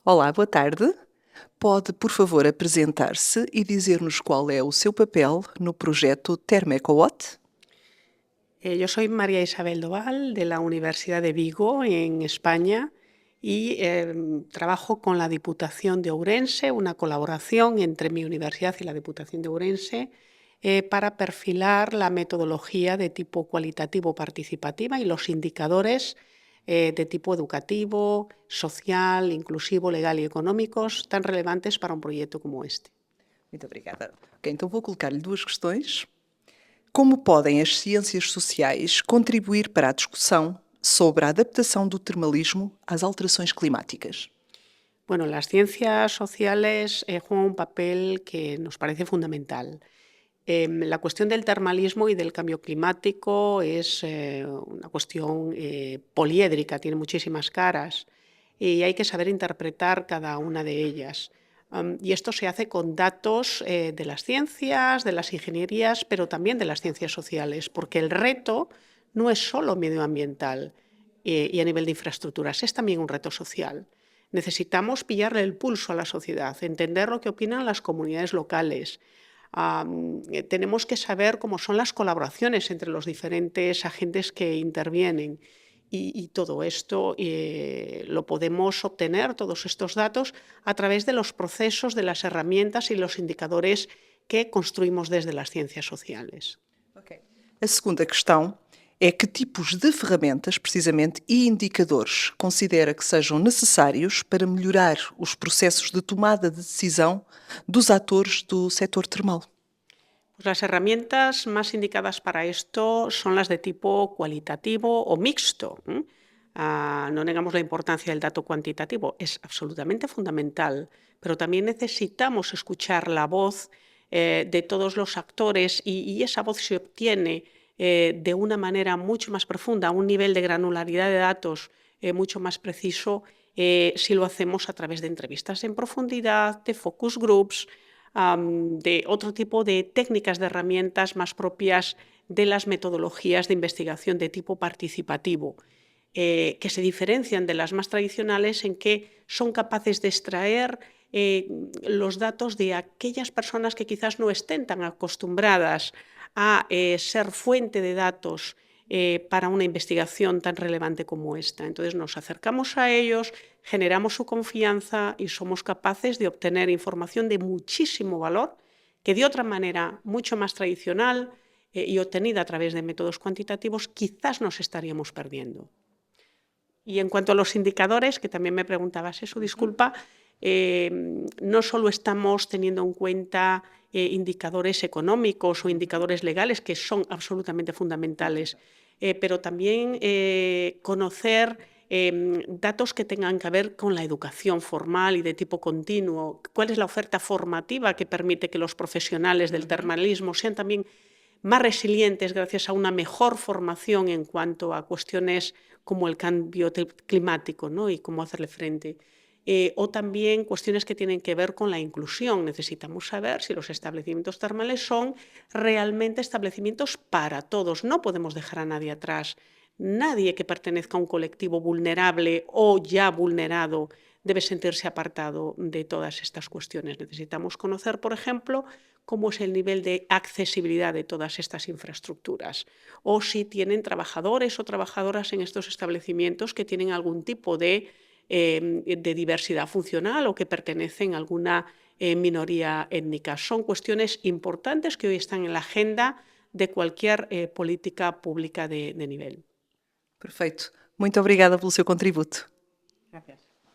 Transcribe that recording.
Olá, boa tarde. Pode, por favor, apresentar-se e dizer-nos qual é o seu papel no projeto Termecowatt? Yo soy María Isabel Doval de la Universidad de Vigo, en España, y trabajo con la Diputación de Ourense, una colaboración entre mi universidad y la Diputación de Ourense, para perfilar la metodología de tipo cualitativo participativa y los indicadores de tipo educativo, social, inclusivo, legal y económicos tan relevantes para un proyecto como este. Muito obrigada. Ok, então vou colocar-lhe duas questões. Como podem as ciências sociais contribuir para a discussão sobre a adaptação do termalismo às alterações climáticas? Bueno, las ciencias sociales juegan un papel que nos parece fundamental. La cuestión del termalismo y del cambio climático es una cuestión poliédrica, tiene muchísimas caras y hay que saber interpretar cada una de ellas. Y esto se hace con datos de las ciencias, de las ingenierías, pero también de las ciencias sociales, porque el reto no es solo medioambiental y a nivel de infraestructuras, es también un reto social. Necesitamos pillarle el pulso a la sociedad, entender lo que opinan las comunidades locales. Tenemos que saber cómo son las colaboraciones entre los diferentes agentes que intervienen. Y todo esto lo podemos obtener, todos estos datos, a través de los procesos, de las herramientas y los indicadores que construimos desde las ciencias sociales. Ok. A segunda questão é que tipos de ferramentas, precisamente, e indicadores considera que sejam necessários para melhorar os processos de tomada de decisão dos atores do setor termal? Pues las herramientas más indicadas para esto son las de tipo cualitativo o mixto. No negamos la importancia del dato cuantitativo, es absolutamente fundamental, pero también necesitamos escuchar la voz de todos los actores y esa voz se obtiene de una manera mucho más profunda, a un nivel de granularidad de datos mucho más preciso si lo hacemos a través de entrevistas en profundidad, de focus groups, de otro tipo de técnicas, de herramientas más propias de las metodologías de investigación de tipo participativo, que se diferencian de las más tradicionales en que son capaces de extraer los datos de aquellas personas que quizás no estén tan acostumbradas a ser fuente de datos para una investigación tan relevante como esta. Entonces nos acercamos a ellos, generamos su confianza y somos capaces de obtener información de muchísimo valor que de otra manera mucho más tradicional y obtenida a través de métodos cuantitativos quizás nos estaríamos perdiendo. Y en cuanto a los indicadores, que también me preguntabas eso, disculpa, no solo estamos teniendo en cuenta indicadores económicos o indicadores legales, que son absolutamente fundamentales, pero también conocer datos que tengan que ver con la educación formal y de tipo continuo. ¿Cuál es la oferta formativa que permite que los profesionales del termalismo sean también más resilientes gracias a una mejor formación en cuanto a cuestiones como el cambio climático, ¿no? Y cómo hacerle frente? O también cuestiones que tienen que ver con la inclusión. Necesitamos saber si los establecimientos termales son realmente establecimientos para todos. No podemos dejar a nadie atrás. Nadie que pertenezca a un colectivo vulnerable o ya vulnerado debe sentirse apartado de todas estas cuestiones. Necesitamos conocer, por ejemplo, cómo es el nivel de accesibilidad de todas estas infraestructuras, o si tienen trabajadores o trabajadoras en estos establecimientos que tienen algún tipo de diversidad funcional o que pertenecen a alguna minoría étnica. Son cuestiones importantes que hoy están en la agenda de cualquier política pública de nivel. Perfeito. Muito obrigada pelo seu contributo. Gracias.